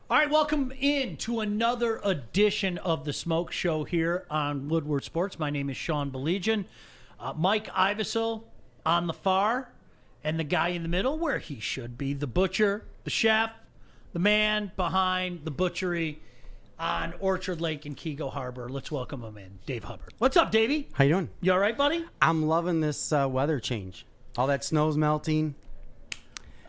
All right, welcome in to another edition of the Smoke Show here on Woodward Sports. My name is Sean Baligian. Mike Iveso on the far, and the guy in the middle where he should be, the butcher, the chef, the man behind the butchery on Orchard Lake in Kego Harbor. Let's welcome him in, Dave Hubbard. What's up, Davey? How you doing? You all right, buddy? I'm loving this weather change. All that snow's melting.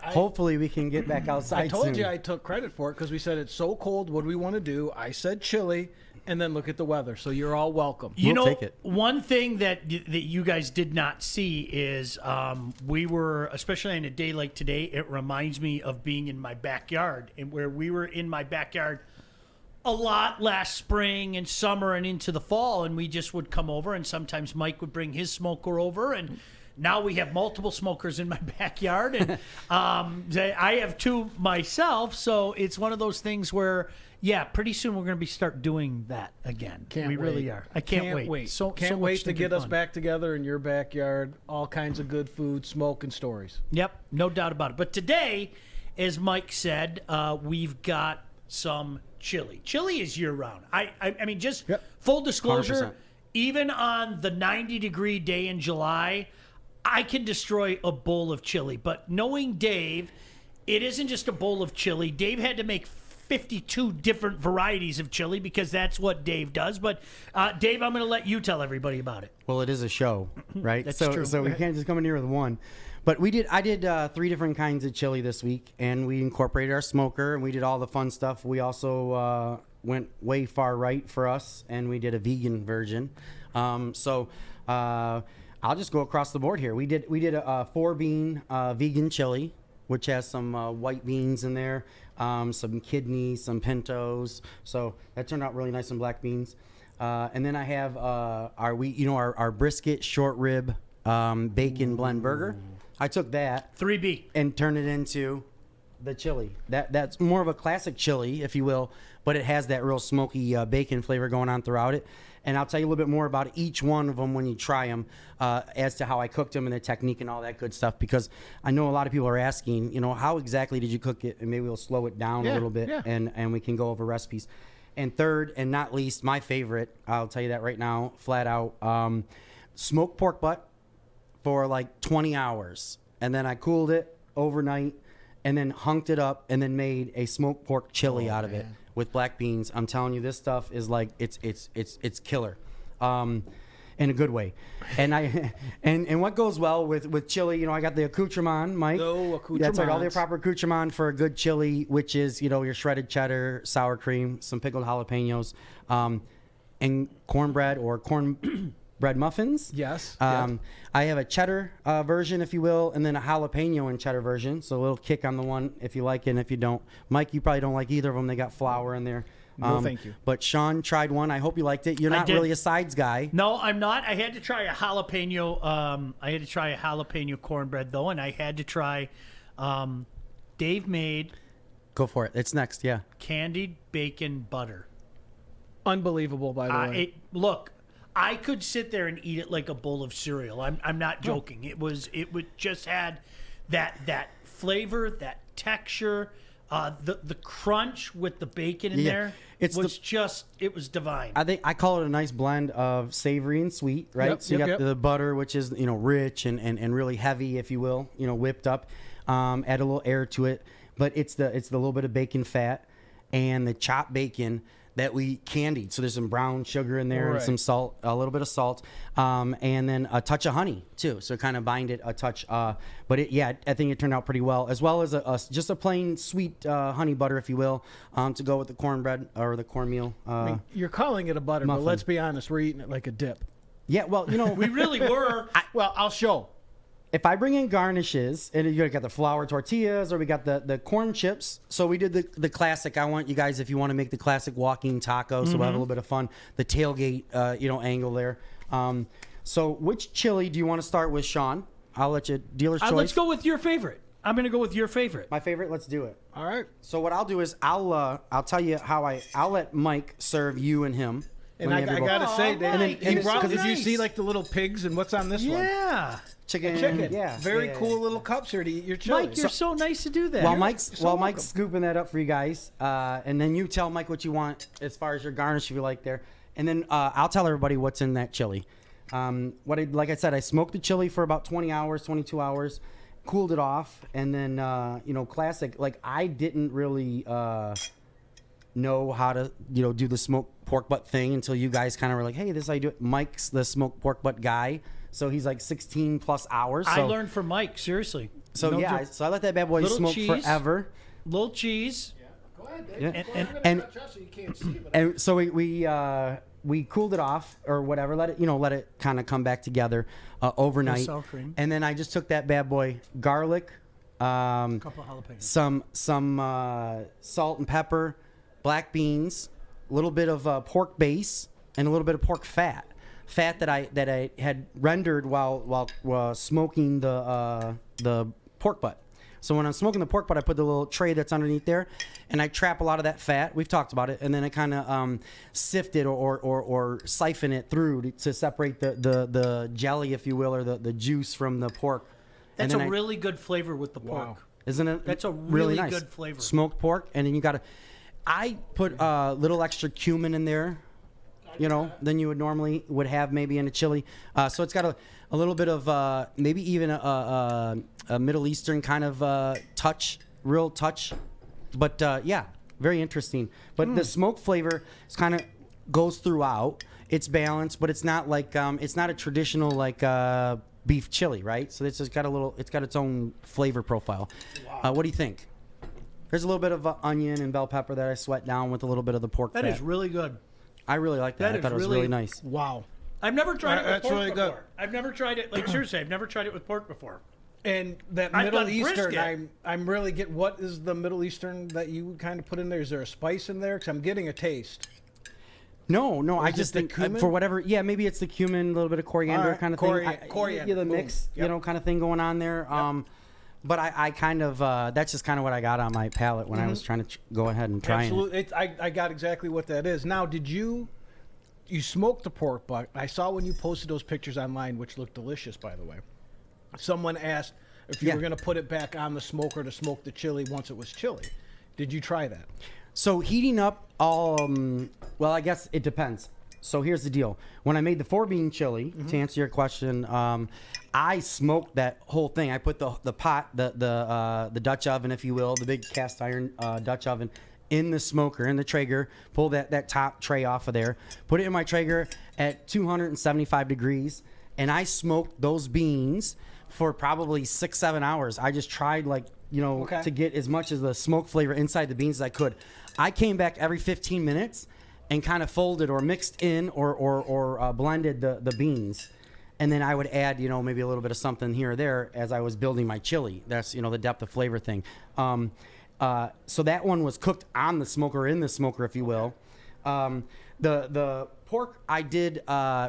Hopefully we can get back outside I told soon. you I took credit for it because we said it's so cold. What do we want to do? I said chilly, and then look at the weather. So you're all welcome. You We'll know, take it. one thing that you guys did not see is we were, especially on a day like today, it reminds me of being in my backyard, and where we were in my backyard a lot last spring and summer and into the fall, and we just would come over, and sometimes Mike would bring his smoker over, and now we have multiple smokers in my backyard, and I have two myself, so it's one of those things where, yeah, pretty soon we're going to start doing that again. We really are. I can't wait. So Can't much wait to stinking get us fun. back together in your backyard. All kinds of good food, smoke, and stories. Yep, no doubt about it. But today, as Mike said, we've got some chili. Chili is year-round. I mean, just full disclosure, 100%. even on the 90-degree day in July, I can destroy a bowl of chili. But knowing Dave, it isn't just a bowl of chili. Dave had to make 52 different varieties of chili because that's what Dave does. But, Dave, I'm going to let you tell everybody about it. Well, it is a show, right? That's so, true. So we can't just come in here with one. But I did 3 different kinds of chili this week, and we incorporated our smoker, and we did all the fun stuff. We also went way far right for us, and we did a vegan version. I'll just go across the board here. We did a 4-bean vegan chili, which has some white beans in there, some kidneys, some pintos. So that turned out really nice, some black beans. And then I have our brisket short rib bacon blend burger. I took that 3B. and turned it into the chili. That's more of a classic chili, if you will, but it has that real smoky bacon flavor going on throughout it. And I'll tell you a little bit more about each one of them when you try them, as to how I cooked them and the technique and all that good stuff. Because I know a lot of people are asking, how exactly did you cook it? And maybe we'll slow it down a little bit, and we can go over recipes. And third, and not least, my favorite, I'll tell you that right now, flat out, smoked pork butt for like 20 hours. And then I cooled it overnight and then hunked it up and then made a smoked pork chili out of it with black beans. I'm telling you, this stuff is like, it's killer. In a good way. And and what goes well with chili, I got the accoutrement, Mike. That's right, all the proper accoutrement for a good chili, which is, your shredded cheddar, sour cream, some pickled jalapenos, and cornbread or cornbread muffins. Yes. I have a cheddar version, if you will, and then a jalapeno and cheddar version. So a little kick on the one if you like it and if you don't. Mike, you probably don't like either of them. They got flour in there. No, thank you. But Sean tried one. I hope you liked it. You're not really a sides guy. No, I'm not. I had to try a jalapeno. I had to try a jalapeno cornbread though, and I had to try. Dave made. Go for it. It's next. Yeah. Candied bacon butter. Unbelievable, by the way. Look, I could sit there and eat it like a bowl of cereal. I'm not joking. It would just had that flavor, that texture. The crunch with the bacon in there it was divine. I think I call it a nice blend of savory and sweet, right? Yep, so you got the butter, which is rich and really heavy, if you will, whipped up. Add a little air to it, but it's the little bit of bacon fat and the chopped bacon that we candied. So there's some brown sugar in there and some salt, a little bit of salt, and then a touch of honey too. So kind of bind it a touch. But I think it turned out pretty well, as well as just a plain sweet honey butter, if you will, to go with the cornbread or the cornmeal. You're calling it a butter, muffin. but let's be honest, we're eating it like a dip. Yeah, well, We really were. I'll show. If I bring in garnishes, and you got the flour tortillas, or we got the corn chips. So we did the classic. I want you guys, if you want to make the classic walking taco, so we'll have a little bit of fun. The tailgate, angle there. So which chili do you want to start with, Sean? I'll let you, dealer's choice. Let's go with your favorite. I'm going to go with your favorite. My favorite. Let's do it. All right. So what I'll do is I'll tell you how I'll let Mike serve you and him. And Let I me have your gotta bowl. say, Oh, Dave, Mike, he you're brought. so Did you nice. see like the little pigs and what's on this one? Yeah. chicken. Chicken. Yeah. Very yeah, cool yeah. little cups here to eat your chili. Mike, you're so nice to do that. While Mike's welcome. scooping that up for you guys, and then you tell Mike what you want as far as your garnish if you like there, and then I'll tell everybody what's in that chili. Like I said, I smoked the chili for about 20 hours, 22 hours, cooled it off, and then classic. Like I didn't really know how to do the smoked pork butt thing until you guys kind of were like, hey, this is how you do it. Mike's the smoked pork butt guy, so he's like 16 plus hours. I So, learned from Mike, seriously. so No yeah, joke. so I let that bad boy Little smoke cheese. forever. Little cheese. Go ahead, Dave. Yeah. And- so you can't see, but And so we cooled it off or whatever, let it kind of come back together overnight. sour cream. And then I just took that bad boy, garlic, Couple of jalapenos. some salt and pepper, black beans, a little bit of pork base, and a little bit of pork fat that I had rendered while smoking the pork butt. So when I'm smoking the pork butt, I put the little tray that's underneath there, and I trap a lot of that fat. We've talked about it, and then I kind of sift it or siphon it through to separate the jelly, if you will, or the juice from the pork. That's And a then really good flavor with the pork. Wow. isn't it? That's a really nice. good flavor. Smoked pork, and then you got to. I put a little extra cumin in there, than you would have maybe in a chili. So it's got a little bit of maybe even a Middle Eastern kind of real touch. But yeah, very interesting. But the smoke flavor is kind of goes throughout. It's balanced, but it's not like it's not a traditional like beef chili, right? So it's just got it's got its own flavor profile. Wow. What do you think? There's a little bit of onion and bell pepper that I sweat down with a little bit of the pork That fat. is really good. I really like that. That I thought it is was really- really nice. wow. I've never tried it with That's pork really before. good. I've never tried it. Like seriously, I've never tried it with pork before. And that I've Middle done Eastern, brisket. I'm really get. What is the Middle Eastern that you kind of put in there? Is there a spice in there? Because I'm getting a taste. No, I is it just the think cumin? for whatever. Yeah, maybe it's the cumin, a little bit of coriander All right, kind of thing. coriander, Yeah, the boom. mix, Yep. kind of thing going on there. But I kind of that's just kind of what I got on my palate when I was trying to go ahead and try it. Absolutely, I got exactly what that is. Now, did you smoked the pork butt? I saw when you posted those pictures online, which looked delicious, by the way. Someone asked if you Yeah. were going to put it back on the smoker to smoke the chili once it was chili. Did you try that? So heating up well, I guess it depends. So here's the deal. When I made the 4-bean chili, to answer your question, I smoked that whole thing. I put the pot, the Dutch oven, if you will, the big cast iron Dutch oven, in the smoker, in the Traeger, pull that top tray off of there, put it in my Traeger at 275 degrees, and I smoked those beans for probably 6-7 hours. I just tried Okay. to get as much of the smoke flavor inside the beans as I could. I came back every 15 minutes and kind of folded or mixed in or blended the beans. And then I would add, maybe a little bit of something here or there as I was building my chili. That's, the depth of flavor thing. So that one was cooked on the smoker, in the smoker, if you will. The pork, I did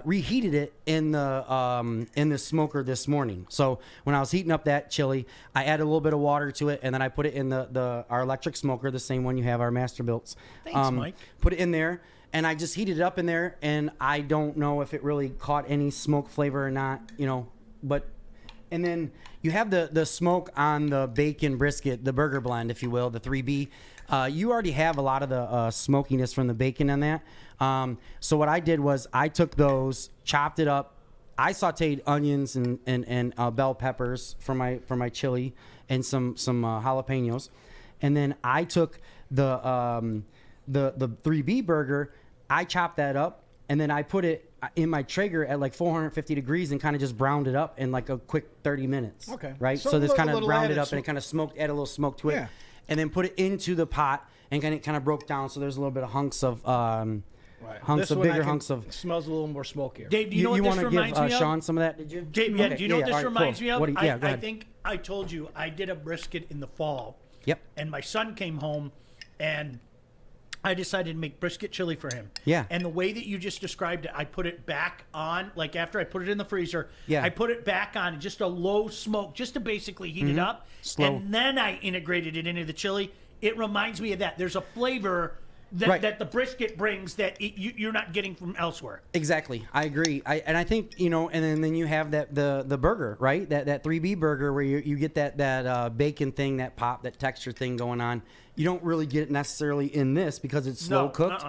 reheated it in the smoker this morning. So when I was heating up that chili, I added a little bit of water to it, and then I put it in our electric smoker, the same one you have, our Masterbuilts. Thanks, Mike. Put it in there, and I just heated it up in there, and I don't know if it really caught any smoke flavor or not, but. And then you have the smoke on the bacon brisket, the burger blend, if you will, the 3B. You already have a lot of the smokiness from the bacon in that. So what I did was I took those, chopped it up. I sautéed onions and bell peppers for my chili and some jalapenos. And then I took the 3B burger. I chopped that up, and then I put it in my Traeger at like 450 degrees and kind of just browned it up in like a quick 30 minutes. Okay. Right? So So a this little- kind of little browned added it up sm- and it kind of smoked, add a little smoke to it. Yeah. And then put it into the pot and it kind of broke down. So there's a little bit of hunks of, This one I bigger can- hunks of. smells a little more smokier. Dave, do you know what want this to reminds give me of? Sean some of that? Did you? Dave, yeah, do you know what this all right, reminds cool. me of? What do you- yeah, go I ahead. think I told you I did a brisket in the fall. Yep. And my son came home, and I decided to make brisket chili for him. Yeah. And the way that you just described it, I put it back on, like after I put it in the freezer, Yeah. I put it back on just a low smoke, just to basically heat it up. Slow. And then I integrated it into the chili. It reminds me of that. There's a flavor that the brisket brings that you're not getting from elsewhere. Exactly, I agree. I think and then you have the burger, right? That 3B burger where you get that bacon thing, that pop, that texture thing going on. You don't really get it necessarily in this because it's slow cooked,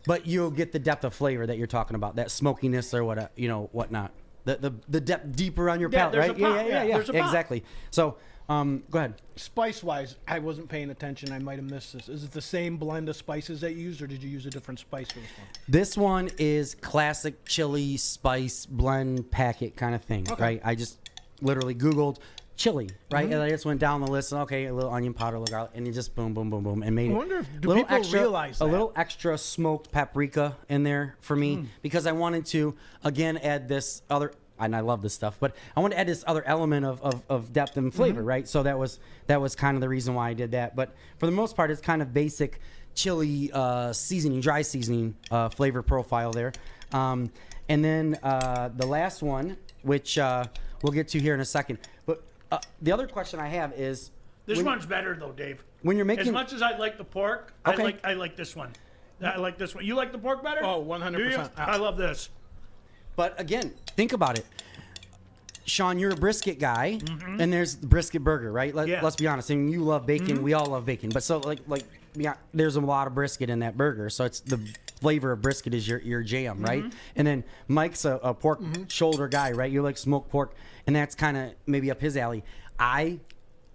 but you'll get the depth of flavor that you're talking about, that smokiness or whatnot. The depth deeper on your palate, right? Yeah. There's a pop. Exactly. So. Go ahead. Spice-wise, I wasn't paying attention. I might have missed this. Is it the same blend of spices that you used, or did you use a different spice for this one? This one is classic chili spice blend packet kind of thing, right? I just literally Googled chili, right? And I just went down the list. Okay, a little onion powder, a little garlic, and you just boom, boom, boom, boom, and made I wonder if do little people extra, realize that? a little extra smoked paprika in there for me because I wanted to again add this other. And I love this stuff, but I want to add this other element of depth and flavor, right? So that was kind of the reason why I did that. But for the most part, it's kind of basic chili seasoning, dry seasoning flavor profile there. And then the last one, which we'll get to here in a second. But the other question I have is This one's better though, Dave. when you're making As much as I like the pork, Okay. I like this one. I like this one. You like the pork better? Oh, 100%. Do you? I love this. But again, think about it. Sean, you're a brisket guy, and there's the brisket burger, right? Yeah. Let's be honest. I mean, you love bacon. We all love bacon. But so, yeah, there's a lot of brisket in that burger. So it's the flavor of brisket is your jam, right? And then Mike's a pork shoulder guy, right? You like smoked pork, and that's kind of maybe up his alley. I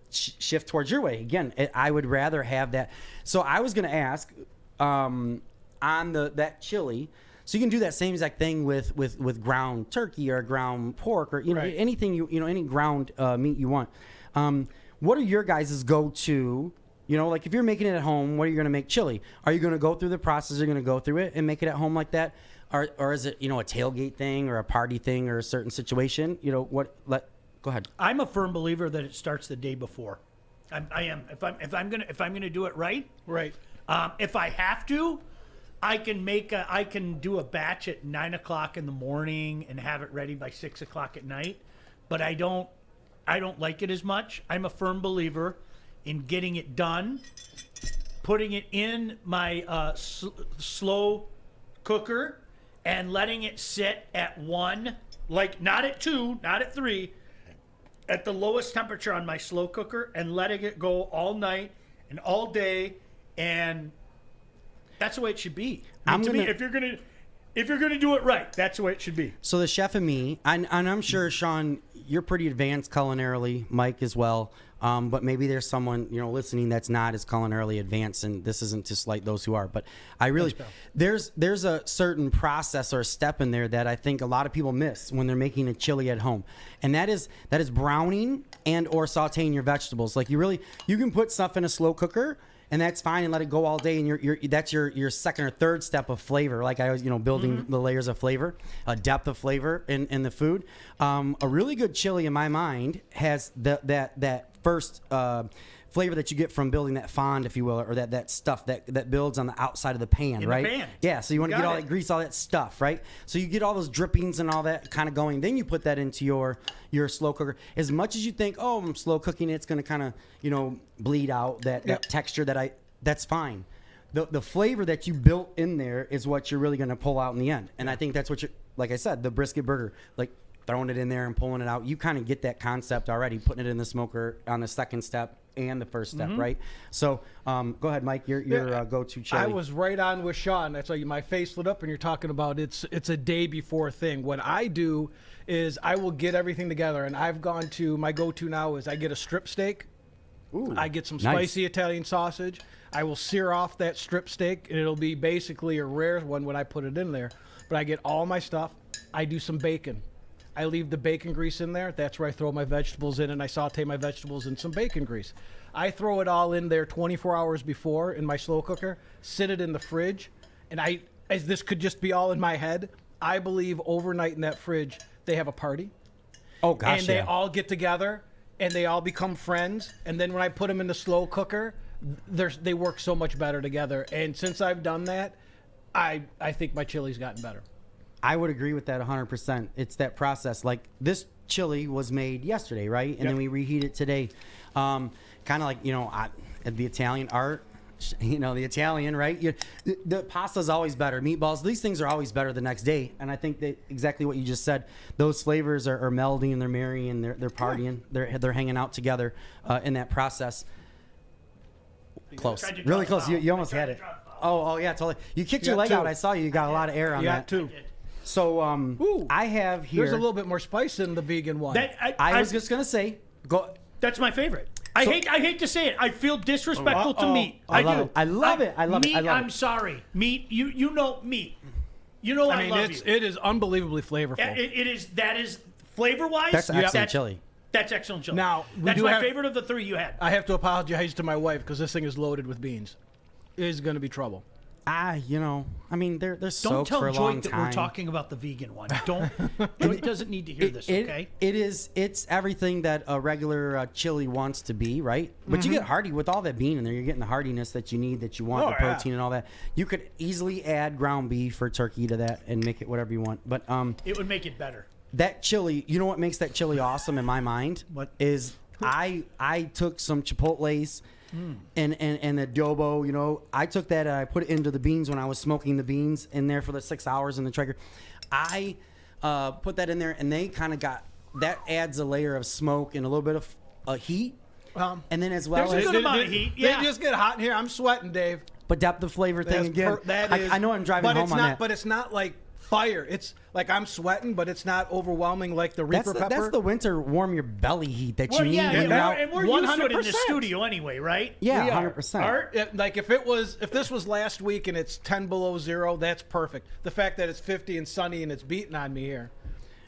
shift towards your way. Again, I would rather have that. So I was going to ask on that chili. So you can do that same exact thing with ground turkey or ground pork or Right. anything any ground meat you want. What are your guys' go-to? Like if you're making it at home, what are you going to make chili? Are you going to go through the process? Are you going to go through it and make it at home like that, or is it a tailgate thing or a party thing or a certain situation? Go ahead. I'm a firm believer that it starts the day before. I am. If I'm gonna do it right. Right. If I have to, I can do a batch at 9 o'clock in the morning and have it ready by 6 o'clock at night. But I don't like it as much. I'm a firm believer in getting it done, putting it in my slow cooker, and letting it sit at 1, like not at 2, not at 3, at the lowest temperature on my slow cooker, and letting it go all night and all day, and that's the way it should be. To me, if you're gonna do it right, that's the way it should be. So the chef and me, and I'm sure, Sean, you're pretty advanced culinarily, Mike as well. But maybe there's someone listening that's not as culinarily advanced, and this isn't to slight those who are. But I really, there's a certain process or a step in there that I think a lot of people miss when they're making a chili at home, and that is browning and or sautéing your vegetables. Like you can put stuff in a slow cooker, and that's fine, and let it go all day, and that's your second or third step of flavor. Like I was, building the layers of flavor, a depth of flavor in the food. A really good chili, in my mind, has that first flavor that you get from building that fond, if you will, or that stuff that builds on the outside of the pan, In right? the pan. Yeah, so you want to get all Got it. that grease, all that stuff, right? So you get all those drippings and all that kind of going. Then you put that into your slow cooker. As much as you think, oh, I'm slow cooking it, it's going to kind of, bleed out that texture that's fine. The flavor that you built in there is what you're really going to pull out in the end. And I think that's what like I said, the brisket burger, like throwing it in there and pulling it out, you kind of get that concept already, putting it in the smoker on the second step and the first step, right? So go ahead, Mike, your go-to chili. I was right on with Sean. That's why my face lit up, and you're talking about it's a day before thing. What I do is I will get everything together, and I've gone to my go-to now is I get a strip steak. Ooh, I get some nice. spicy Italian sausage. I will sear off that strip steak, and it'll be basically a rare one when I put it in there. But I get all my stuff. I do some bacon. I leave the bacon grease in there. That's where I throw my vegetables in, and I saute my vegetables in some bacon grease. I throw it all in there 24 hours before in my slow cooker, sit it in the fridge, and as this could just be all in my head, I believe overnight in that fridge, they have a party. Oh, gosh, and they all get together, and they all become friends. And then when I put them in the slow cooker, they work so much better together. And since I've done that, I think my chili's gotten better. I would agree with that 100%. It's that process. Like this chili was made yesterday, right? And then we reheat it today. Kind of like, at the Italian art, the Italian, right? The pasta's always better. Meatballs, these things are always better the next day. And I think that exactly what you just said, those flavors are melding and they're marrying, they're partying, they're hanging out together in that process. Close, really close. You almost had it. Oh yeah, totally. You kicked your leg out. I saw you. You got a lot of air on that. too. So I have here. There's a little bit more spice in the vegan one. I was just gonna say, go. That's my favorite. I hate to say it. I feel disrespectful to meat. I do. love it. I love it. Meat, I love I'm it. sorry. Meat. You know meat. You know I love you. It is unbelievably flavorful. That is flavor wise. That's excellent chili. That's excellent chili. Now, that's my favorite of the three you had. I have to apologize to my wife because this thing is loaded with beans. It is going to be trouble. I mean, they're soaked Don't tell for a Joy long that time. we're talking about the vegan one. Don't. Joy doesn't need to hear this. Okay. It's everything that a regular chili wants to be, right? But you get hearty with all that bean in there. You're getting the hardiness that you need, that you want, the protein and all that. You could easily add ground beef or turkey to that and make it whatever you want. But it would make it better. That chili, you know what makes that chili awesome in my mind? What is I took some chipotles. And adobo, I took that and I put it into the beans when I was smoking the beans in there for the 6 hours in the Traeger. I put that in there, and they kind of that adds a layer of smoke and a little bit of heat. And then as well there's as a good amount of heat. Yeah. They just get hot in here. I'm sweating, Dave. but depth of flavor thing again. I know I'm driving home on that. But it's not like fire. It's like I'm sweating, but it's not overwhelming like the Reaper pepper. That's the winter warm your belly heat that you need. And we're used to it in the studio anyway, right? Yeah, 100%. Art, like if this was last week and it's 10 below zero, that's perfect. The fact that it's 50 and sunny and it's beating on me here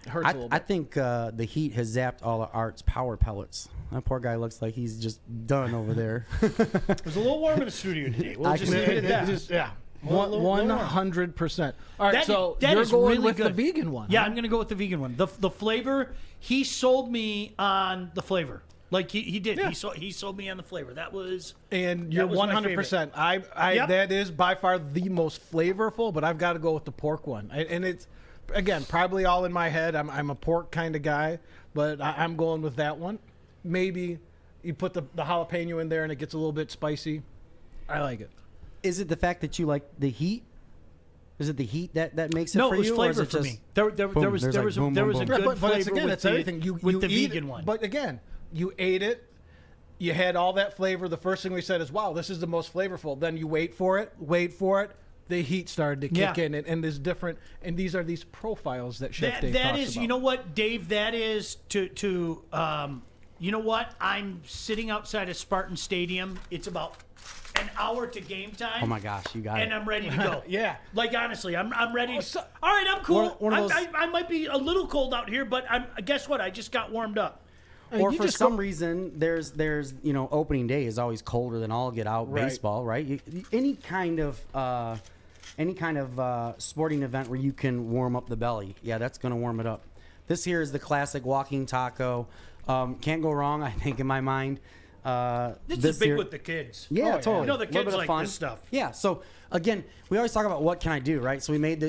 hurts a little bit. I think the heat has zapped all of Art's power pellets. That poor guy looks like he's just done over there. It was a little warm in the studio today. We'll just leave it at that. Yeah. 100%. All right, so that you're is going really with good. the vegan one. Yeah, huh? I'm going to go with the vegan one. The flavor, he sold me on the flavor. Like he did. Yeah. He sold me on the flavor. That was And you're was my 100%. Yep. That is by far the most flavorful, but I've got to go with the pork one. And it's, again, probably all in my head. I'm a pork kind of guy, but I'm going with that one. Maybe you put the jalapeno in there and it gets a little bit spicy. I like it. Is it the fact that you like the heat? Is it the heat that makes it no, for it was you? flavor or is it for just, me. There was a good But it's, flavor again, with it's everything. You the eat vegan it, one. But again, you ate it. You had all that flavor. The first thing we said is, wow, this is the most flavorful. Then you wait for it. The heat started to kick in, and there's different. And these are these profiles that Chef Dave that talks is, about. you know what, Dave? That is to you know what? I'm sitting outside of Spartan Stadium. It's about an hour to game time. oh my gosh, you got And it. I'm ready to go. Yeah. Like honestly, I'm ready. so- All right, I'm cool. One of those- I might be a little cold out here, but guess what? I just got warmed up. Or you for just some go- reason, there's opening day is always colder than all get out Right. baseball, right? Any kind of sporting event where you can warm up the belly, yeah, that's going to warm it up. This here is the classic walking taco. Can't go wrong, I think, in my mind. This is big here- with the kids. Yeah, totally. You know the Little kids bit of like fun. this stuff. Yeah. So again, we always talk about what can I do, right? So we made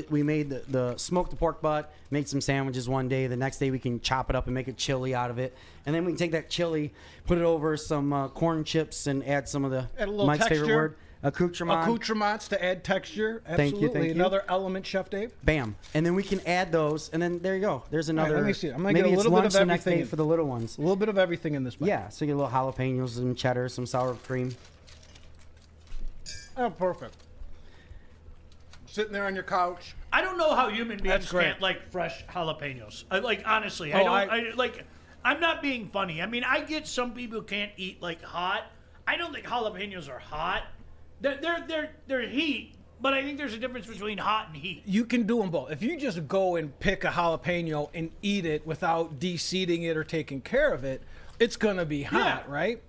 the smoked the pork butt, made some sandwiches one day. The next day we can chop it up and make a chili out of it, and then we can take that chili, put it over some corn chips, and add some of the Add a little Mike's favorite texture. word, accoutrements. To add texture. Thank you, Absolutely. thank you. Another element, Chef Dave. Bam, and then we can add those, and then there you go. There's another. let me see. I'm gonna maybe get a it's little bit lunch of the next day everything. for the little ones. A little bit of everything in this bite. Yeah. So you get a little jalapenos, some cheddar, some sour cream. Oh, perfect. Sitting there on your couch. I don't know how human beings That's great. can't like fresh jalapenos. Honestly, Oh, I'm not being funny. I mean, I get some people can't eat like hot. I don't think jalapenos are hot. They're heat, but I think there's a difference between hot and heat. You can do them both. If you just go and pick a jalapeno and eat it without de-seeding it or taking care of it, it's going to be hot, Yeah. right?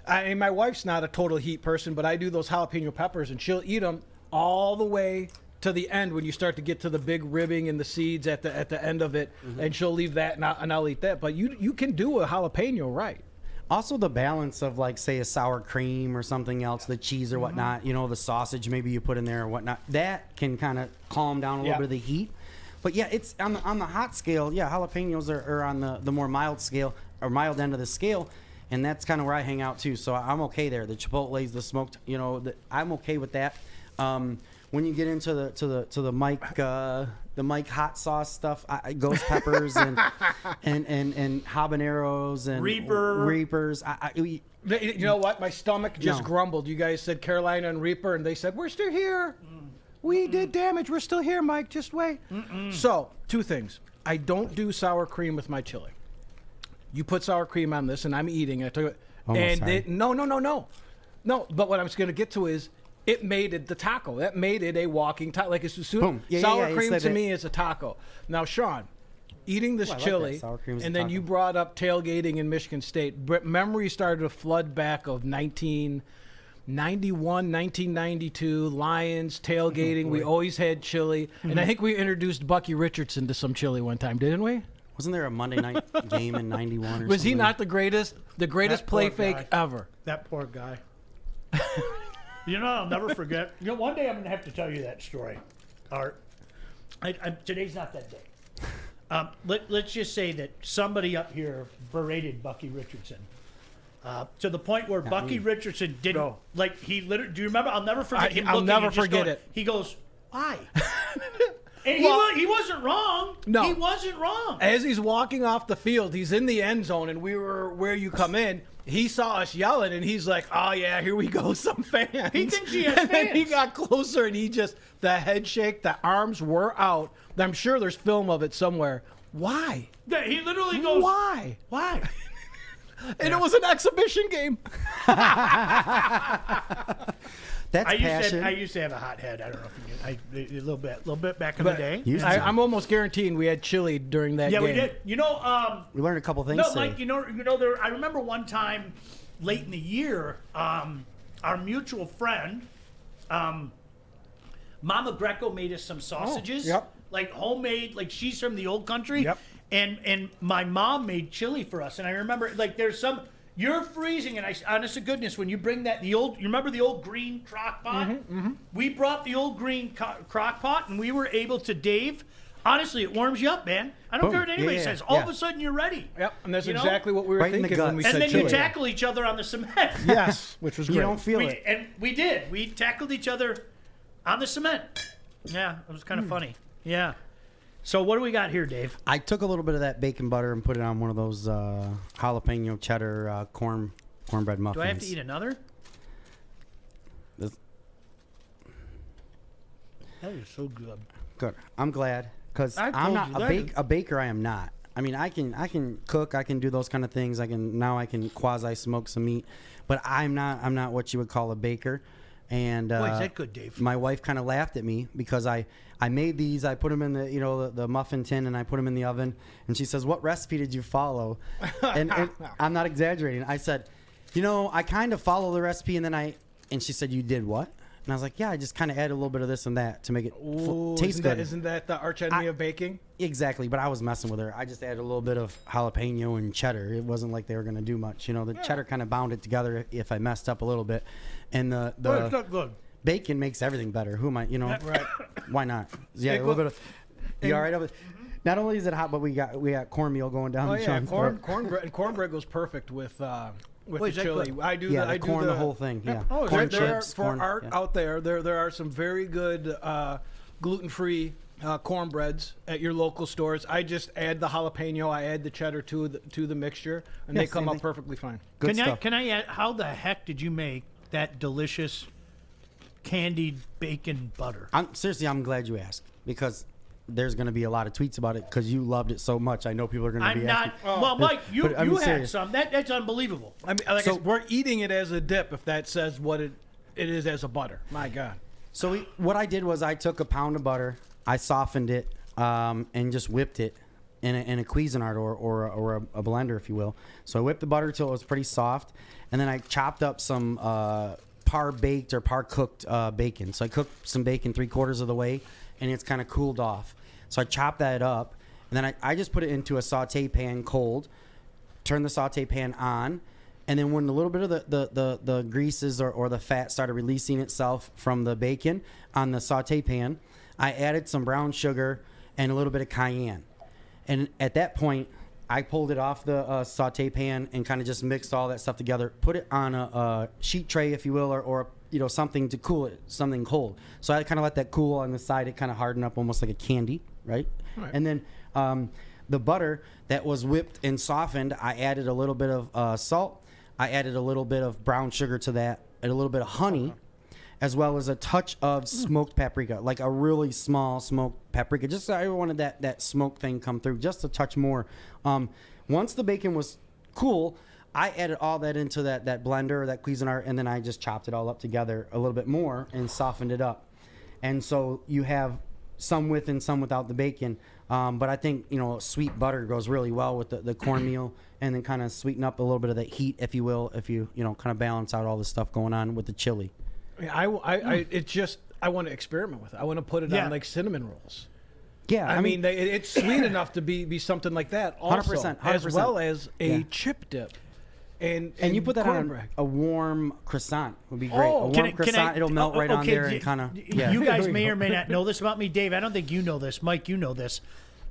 I mean, my wife's not a total heat person, but I do those jalapeno peppers, and she'll eat them all the way to the end when you start to get to the big ribbing and the seeds at the end of it, and she'll leave that, and I'll eat that. But you can do a jalapeno right. Also, the balance of, like, say, a sour cream or something else, the cheese or whatnot, the sausage maybe you put in there or whatnot, that can kind of calm down a little Yeah. bit of the heat. But, yeah, it's on the hot scale, yeah, jalapenos are on the more mild scale or mild end of the scale. and that's kind of where I hang out too. So I'm okay there. The Chipotle's, the smoked, I'm okay with that. When you get into the Mike hot sauce stuff, ghost peppers and habaneros and reapers. You know what? My stomach just grumbled. You guys said Carolina and Reaper, and they said, we're still here. We did damage. We're still here, Mike. Just wait. So, 2 things. I don't do sour cream with my chili. You put sour cream on this, and I'm eating it. No. But what I'm going to get to is, it made it the taco. That made it a walking taco. Like, sour cream to me is a taco. Now, Sean, eating this chili, and then you brought up tailgating in Michigan State. Memory started to flood back of 1991, 1992, Lions, tailgating. We always had chili. And I think we introduced Bucky Richardson to some chili one time, didn't we? Wasn't there a Monday night game in 91 or something? Was he not the greatest play fake ever? That poor guy. I'll never forget. One day I'm going to have to tell you that story, Art. Today's not that day. Let's just say that somebody up here berated Bucky Richardson to the point where Bucky Richardson didn't he literally. Do you remember? I'll never forget him. I'll never forget it. He goes, "Why?" And he wasn't wrong. No, he wasn't wrong. As he's walking off the field, he's in the end zone, and we were where you come in. He saw us yelling, and he's like, "Oh yeah, here we go, some fans." He thinks he has fans. And then he got closer, and the head shake, the arms were out. I'm sure there's film of it somewhere. Why? Yeah, he literally goes, "Why? Why?" And it was an exhibition game. That's passion. I used to have a hot head. I don't know if you did. A little bit back in the day. I'm almost guaranteeing we had chili during that game. Yeah, we did. We learned a couple things. No, Mike. I remember one time late in the year, our mutual friend, Mama Greco made us some sausages. Like homemade. Like she's from the old country. Yep. And my mom made chili for us, and I remember there's some. You're freezing, and honest to goodness, when you bring you remember the old green crock pot? We brought the old green crock pot, and we were able to, Dave, honestly, it warms you up, man. I don't care what anybody says. All of a sudden, you're ready. Yep, and that's exactly what we were thinking when we said chili. And then you tackle each other on the cement. Yes, which was great. You don't feel it. And we did. We tackled each other on the cement. Yeah, it was kind of funny. Yeah. So what do we got here, Dave? I took a little bit of that bacon butter and put it on one of those jalapeno cheddar cornbread muffins. Do I have to eat another? That is so good. Good. I'm glad because I'm not a baker. I am not. I mean, I can cook. I can do those kind of things. I can quasi smoke some meat, but I'm not what you would call a baker. And boy, is that good, Dave? My wife kind of laughed at me because I made these. I put them in the muffin tin and I put them in the oven. And she says, "What recipe did you follow?" and I'm not exaggerating. I said, I kind of follow the recipe, and she said, "You did what?" And I was like, "Yeah, I just kind of add a little bit of this and that to make it taste good." Isn't that the arch enemy of baking? Exactly, but I was messing with her. I just added a little bit of jalapeno and cheddar. It wasn't like they were going to do much. The cheddar kind of bound it together if I messed up a little bit. And the it's not good. Bacon makes everything better. Who am I? Right. Why not? Yeah, a little bit of. You all right over? Not only is it hot, but we got cornmeal going down. Oh yeah, cornbread goes perfect with the chili. I do the whole thing. Yeah. Oh, corn there chips, for art out there. There are some very good gluten-free cornbreads at your local stores. I just add the jalapeno. I add the cheddar to the mixture, and they come out perfectly fine. Good stuff. Can I add? How the heck did you make that delicious candied bacon butter? I'm glad you asked because there's going to be a lot of tweets about it because you loved it so much. I know people are going to be asking. Well, Mike, you had some. That's unbelievable. I mean, we're eating it as a dip if that says what it is as a butter. My God. So what I did was I took a pound of butter, I softened it, and just whipped it in a Cuisinart or a blender, if you will. So I whipped the butter till it was pretty soft, and then I chopped up some par baked or par cooked bacon. So I cooked some bacon 3/4 of the way, and it's kind of cooled off. So I chopped that up, and then I just put it into a saute pan cold, turned the saute pan on, and then when a little bit of the greases or the fat started releasing itself from the bacon on the saute pan, I added some brown sugar and a little bit of cayenne. And at that point, I pulled it off the saute pan and kind of just mixed all that stuff together. Put it on a sheet tray, if you will, or something to cool it, something cold. So I kind of let that cool on the side. It kind of hardened up almost like a candy, right? And then the butter that was whipped and softened, I added a little bit of salt. I added a little bit of brown sugar to that, and a little bit of honey, as well as a touch of smoked paprika, like a really small smoked paprika. Just I wanted that smoke thing come through, just a touch more. Once the bacon was cool, I added all that into that blender, that Cuisinart, and then I just chopped it all up together a little bit more and softened it up. And so you have some with and some without the bacon. But I think, sweet butter goes really well with the cornmeal, and then kind of sweeten up a little bit of that heat, if you will, if you kind of balance out all the stuff going on with the chili. I want to experiment with it. I want to put it on like cinnamon rolls. Yeah, I mean it's sweet enough to be something like that also, 100%. as well as a chip dip. And you put that cornbread. on a warm croissant would be great. A warm Can croissant, it'll melt right on there and kind of. Yeah. You guys may or may not know this about me, Dave. I don't think you know this, Mike. You know this.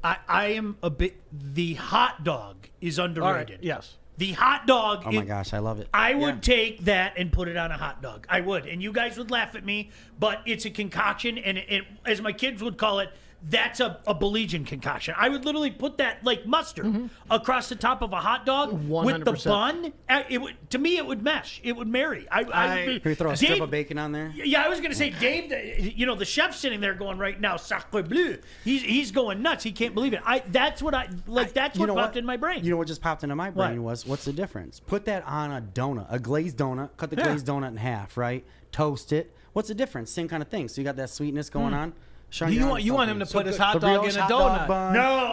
I am a bit. The hot dog is underrated. All right, yes. The hot dog. Oh my gosh, I love it. I would take that and put it on a hot dog. I would, and you guys would laugh at me, but it's a concoction, and as my kids would call it, that's a Baligian concoction. I would literally put that like mustard across the top of a hot dog 100%. with the bun. To me, it would mesh. It would marry. Can we throw a strip of bacon on there? Yeah, I was going to say, Dave, the chef's sitting there going right now, sacre bleu. He's going nuts. He can't believe it. That's what popped in my brain. You know what just popped into my brain was, what's the difference? Put that on a donut, a glazed donut. Cut the glazed donut in half, right? Toast it. What's the difference? Same kind of thing. So you got that sweetness going on. You want him to put his hot dog in a donut?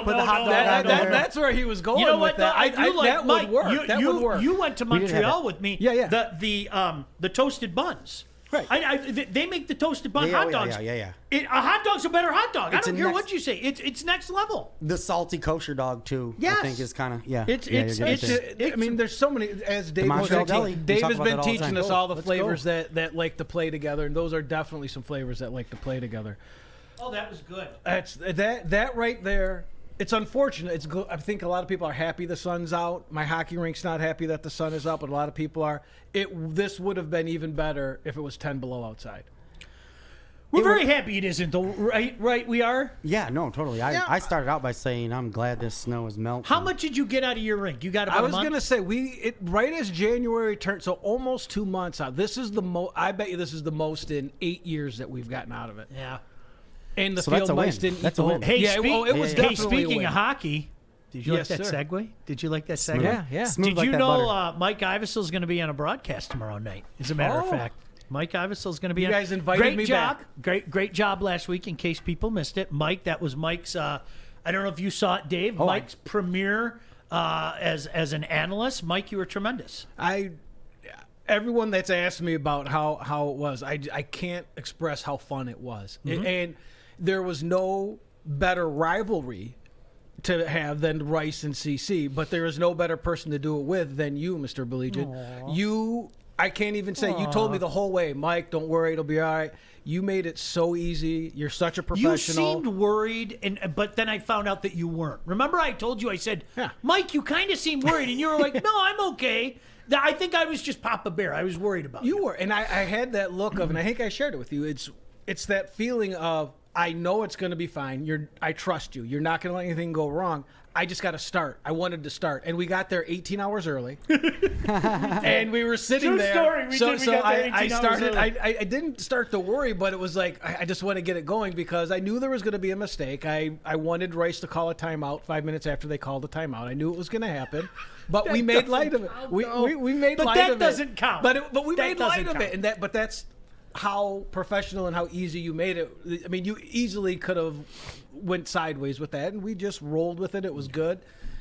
Put the hot dog on there. That's where he was going. You know what? With that. That would work. That would work. You went to Montreal with me. Yeah. The toasted buns. Right. They make the toasted bun hot dogs. Yeah. A hot dog's a better hot dog. I don't care what you say. It's next level. The salty kosher dog too. Yes. I think is kind of I mean, there's so many. As Dave has been teaching us all the flavors that like to play together, and those are definitely some flavors that like to play together. Oh, that was good. That's that right there. It's unfortunate. It's good. I think a lot of people are happy the sun's out. My hockey rink's not happy that the sun is out, but a lot of people are. This would have been even better if it was 10 below outside. We're very happy it isn't, though, right? Right, we are? Yeah, no, totally. I started out by saying I'm glad this snow is melting. How much did you get out of your rink? You got about a month? I was going to say, right as January turned, so almost 2 months out. This is the most, I bet you this is the most in 8 years that we've gotten out of it. Yeah. And the field mice didn't That's a win. Hey, it was definitely speaking of hockey, did you like that sir. segue? Did you like that segue? Yeah. Smooth Did like you that know butter. Mike Ivesel's going to be on a broadcast tomorrow night? As a matter of fact, Mike Ivesel's going to be on. You guys invited me back. Great job last week. In case people missed it, Mike. That was Mike's. I don't know if you saw it, Dave. Mike's premiere as an analyst. Mike, you were tremendous. Everyone that's asked me about how it was, I can't express how fun it was, and there was no better rivalry to have than Rice and CC, but there is no better person to do it with than you, Mr. Baligian. I can't even say. You told me the whole way, Mike, don't worry, it'll be all right. You made it so easy. You're such a professional. You seemed worried, but then I found out that you weren't. Remember I told you, I said, Mike, you kind of seemed worried, and you were like, no, I'm okay. I think I was just Papa Bear. I was worried about you. You were, and I had that look of, and I think I shared it with you, it's that feeling of, I know it's going to be fine. I trust you. You're not going to let anything go wrong. I just got to start. I wanted to start, and we got there 18 hours early, and we were sitting there. True story. We got there 18 I started. hours early. I didn't start to worry, but it was like I just want to get it going because I knew there was going to be a mistake. I wanted Rice to call a timeout 5 minutes after they called the timeout. I knew it was going to happen, but we made light of it. We made light of it. But that doesn't count. But we made light of it, and that's how professional and how easy you made it. I mean, you easily could have went sideways with that, and we just rolled with it. It was good,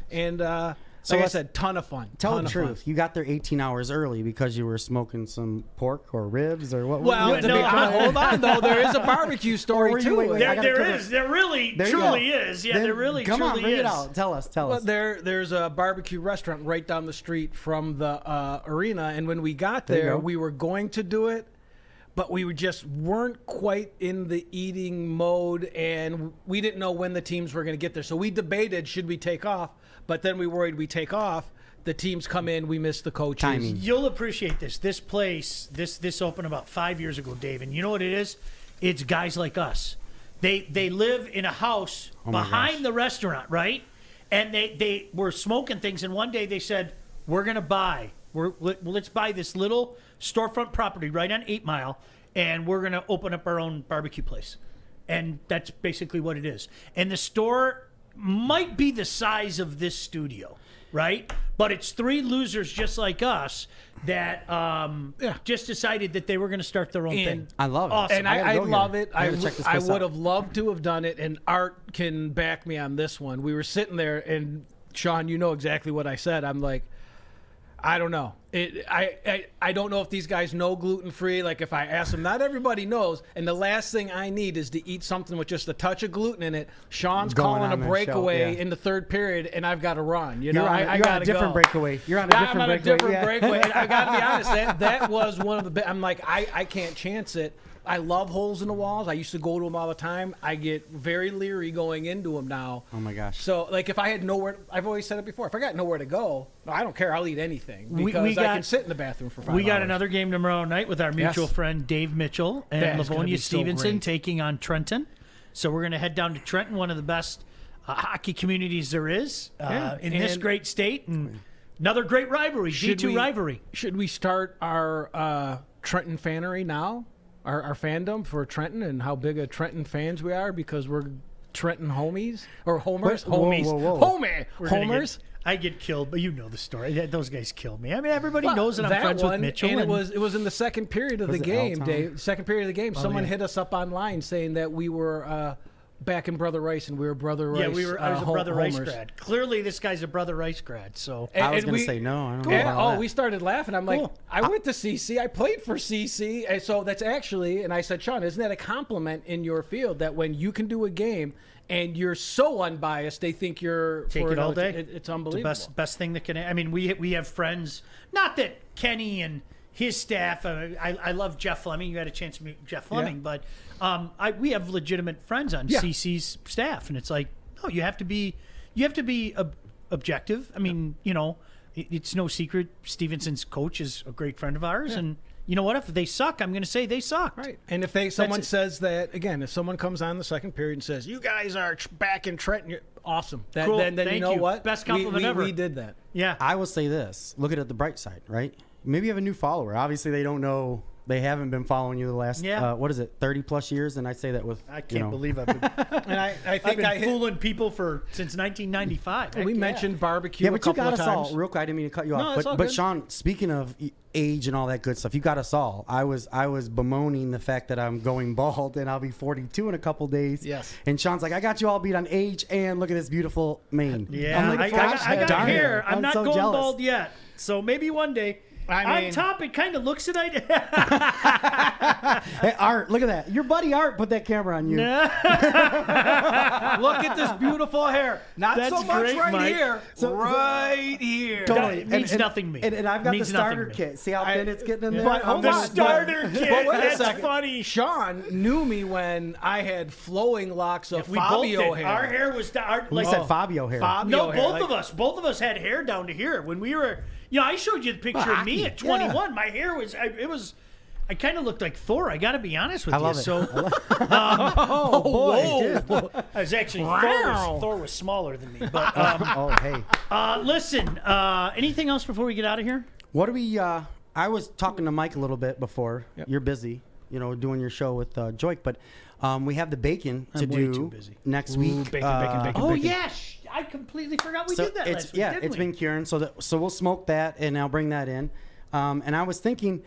and so like I said, ton of fun. Tell the truth. You got there 18 hours early because you were smoking some pork or ribs or what? Well, hold on though. There is a barbecue story too. There is. There really, truly is. Yeah, there really, come on, truly bring is. it out. Tell us. Well, there's a barbecue restaurant right down the street from the arena, and when we got there, we were going to do it. but we weren't quite in the eating mode, and we didn't know when the teams were going to get there. So we debated, should we take off? But then we worried we take off, the teams come in, we miss the coaches. Timing. You'll appreciate this. This place, this opened about 5 years ago, Dave. And you know what it is? It's guys like us. They live in a house behind the restaurant, right? And they were smoking things. And one day they said, we're going to buy. Let's buy this little storefront property right on 8 Mile, and we're going to open up our own barbecue place. And that's basically what it is. And the store might be the size of this studio, right? But it's 3 losers just like us that just decided that they were going to start their own thing. I love it. Awesome. And I love it. I I would have loved to have done it, and Art can back me on this one. We were sitting there, and Sean, you know exactly what I said. I'm like, I don't know. I don't know if these guys know gluten-free. Like, if I ask them, not everybody knows. And the last thing I need is to eat something with just a touch of gluten in it. Sean's calling a breakaway in the third period, and I've got to run. You know, I got to go. You're on a different breakaway. You're on a different breakaway. I'm on a different breakaway. And I got to be honest, that was one of the. I'm like, I can't chance it. I love holes in the walls. I used to go to them all the time. I get very leery going into them now. Oh my gosh. So, like, if I had nowhere, I've always said it before, if I got nowhere to go, I don't care. I'll eat anything because I can sit in the bathroom for 5 hours. We got another game tomorrow night with our mutual friend Dave Mitchell and That is gonna Livonia be so Stevenson great. taking on Trenton. So we're going to head down to Trenton, one of the best hockey communities there is in this great state. And another great rivalry, D2 rivalry. Should we start our Trenton fanery now? Our fandom for Trenton and how big of Trenton fans we are because we're Trenton homies or homers? Homies. Homers. I get killed, but you know the story. Those guys killed me. I mean, everybody knows that I'm That friends one, with Mitchell. And it was in the second period of the it game, Alton? Dave. Second period of the game. Someone hit us up online saying that we were back in Brother Rice and we were Brother Rice. Yeah, I was a Brother Rice homers. grad. Clearly, this guy's a Brother Rice grad. So I was And going to say no. I don't know Yeah, about that. we started laughing. I'm like, Cool. I went to CC. I played for CC. And so that's actually, and I said, Sean, isn't that a compliment in your field that when you can do a game and you're so unbiased, they think you're take for it all day. It's unbelievable. It's the best thing that can. I mean, we have friends. Not that Kenny and his staff. I love Jeff Fleming. You had a chance to meet Jeff Fleming, but we have legitimate friends on CC's staff, and it's like, no, you have to be objective. I mean, you know, it's no secret. Stevenson's coach is a great friend of ours, and you know what? If they suck, I'm going to say they suck. Right. And if someone says that, again, if someone comes on the second period and says, you guys are back in Trenton, you're awesome. Cool. Then you Thank know you. what? Best compliment ever. We did that. Yeah. I will say this. Look at it the bright side, right? Maybe you have a new follower. Obviously, they don't know. They haven't been following you the last, what is it, 30-plus years? And I say that with, I can't believe I've been, And I I've think been fooling people since 1995. we mentioned barbecue Yeah, but a couple you got of us times. all, real quick, I didn't mean to cut you No, off. it's all But good. Sean, speaking of age and all that good stuff, you got us all. I was bemoaning the fact that I'm going bald and I'll be 42 in a couple days. Yes. And Sean's like, I got you all beat on age and look at this beautiful mane. Yeah, I'm like, I got darn it. hair. I'm not so going jealous. bald yet. So maybe one day. I mean- on top, it kind of looks it. Hey, Art, look at that. Your buddy Art put that camera on you. Look at this beautiful hair. Not That's so much great, right Mike. here. right here. Totally. It means nothing to me. And I've got the Means nothing starter to me. kit. See how thin it's getting in there? But hold The on. starter kit. But wait a That's second. funny. Sean knew me when I had flowing locks of We both Fabio did. hair. Our hair was We said Fabio hair. Fabio No, hair. both of us had hair down to here when we were. You know, I showed you the picture of me at 21. My hair was. I kind of looked like Thor. I got to be honest with I you. love it. So, Oh, boy. I was actually Wow. Thor was smaller than me. But Oh, hey. listen, anything else before we get out of here? What do we, I was talking to Mike a little bit before. Yep. You're busy, doing your show with Joik, but we have the bacon to I'm way do too busy. next week. bacon. Oh yes, I completely forgot we did that last week. Yeah, didn't it's we? been curing, so we'll smoke that, and I'll bring that in. And I was thinking,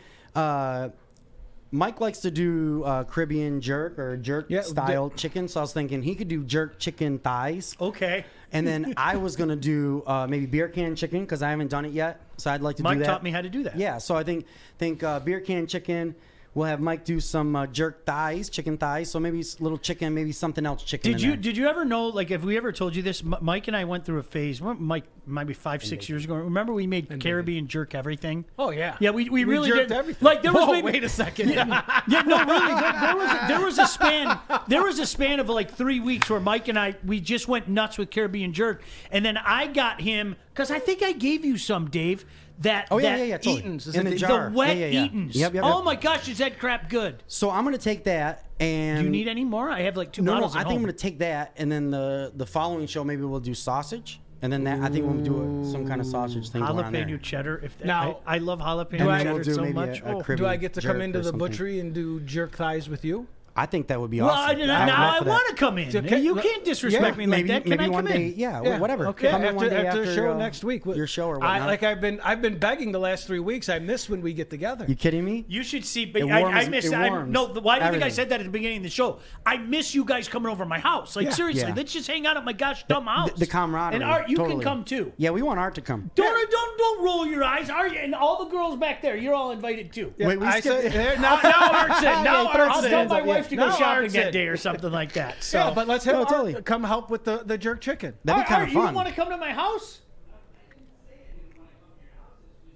Mike likes to do Caribbean jerk or style chicken, so I was thinking he could do jerk chicken thighs. Okay. And then I was gonna do maybe beer can chicken because I haven't done it yet, so I'd like to Mike do that. taught me how to do that. Yeah, so I think beer can chicken We'll have Mike do some jerk thighs, chicken thighs. So maybe little chicken, maybe something else chicken. Did you ever know? Like, have we ever told you this? Mike and I went through a phase. Mike, maybe 5-6 years ago. Remember we made Caribbean jerk everything. Oh yeah. Yeah, we really jerked did. everything. Like there was maybe, wait a second. Yeah, no, really. There was a span. There was a span of like 3 weeks where Mike and we just went nuts with Caribbean jerk, and then I got him because I think I gave you some, Dave. Totally. Eaton's, is in it the the jar. The wet yeah. Eaton's. Yep. Oh my gosh, is that crap good? So I'm gonna take that and. Do you need any more? I have like two No, bottles. I at think I'm home. gonna take that, and then the following show maybe we'll do sausage, and then I think we'll do some kind of sausage thing going on there. Jalapeno cheddar. Now- I love jalapeno And then cheddar we'll do so maybe much. a Oh. crib- Do I get to come jerk into or the something. butchery and do jerk thighs with you? I think that would be Well, awesome. now I want want to come in. Okay, You let- can't disrespect me like maybe that. Can maybe I one come day, in? yeah, whatever. okay. Come in one day After the show next week. your show or I, whatnot. like I've been begging the last 3 weeks. I miss when we get together. You kidding me? You should see, but It I warms- miss. it I, warms no, why do you think I everything. said that at the beginning of the show? I miss you guys coming over to my house. Like Yeah. seriously, Yeah. let's just hang out at my gosh dumb house. The camaraderie. And Art, you totally. can come too. Yeah, we want Art to come. Don't roll your eyes. Art, and all the girls back there, you're all invited too. Yeah, Wait, we I skipped- said, there, Now Art's in. Now throw I'll some tell hands my up, wife to go Now shopping Art's that in. day or something like that. So. yeah, but let's have No, Art totally. come help with the jerk chicken. That'd be kind Art, of you fun. want to come to my house?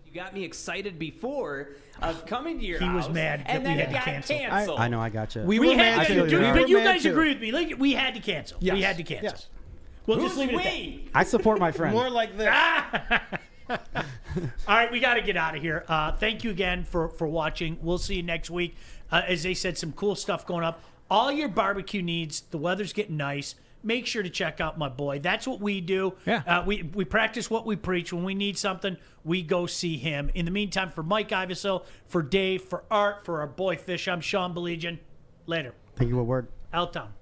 You got me excited before of coming to your He house. was mad that and we then had it to got cancel. canceled. I know, I got you. We We were had mad to, too. feel you. We but were you mad guys too. agree with me. Like, we had to cancel. Yes. We had to cancel. Yes. We'll Who's just leave it at that. we? I support my friend. More like this. All right, we got to get out of here. Thank you again for watching. We'll see you next week. As they said, some cool stuff going up. All your barbecue needs. The weather's getting nice. Make sure to check out my boy. That's what we do. Yeah. We practice what we preach. When we need something, we go see him. In the meantime, for Mike Iveso, for Dave, for Art, for our boy Fish, I'm Sean Baligian. Later. Thank you, Woodward. Out town.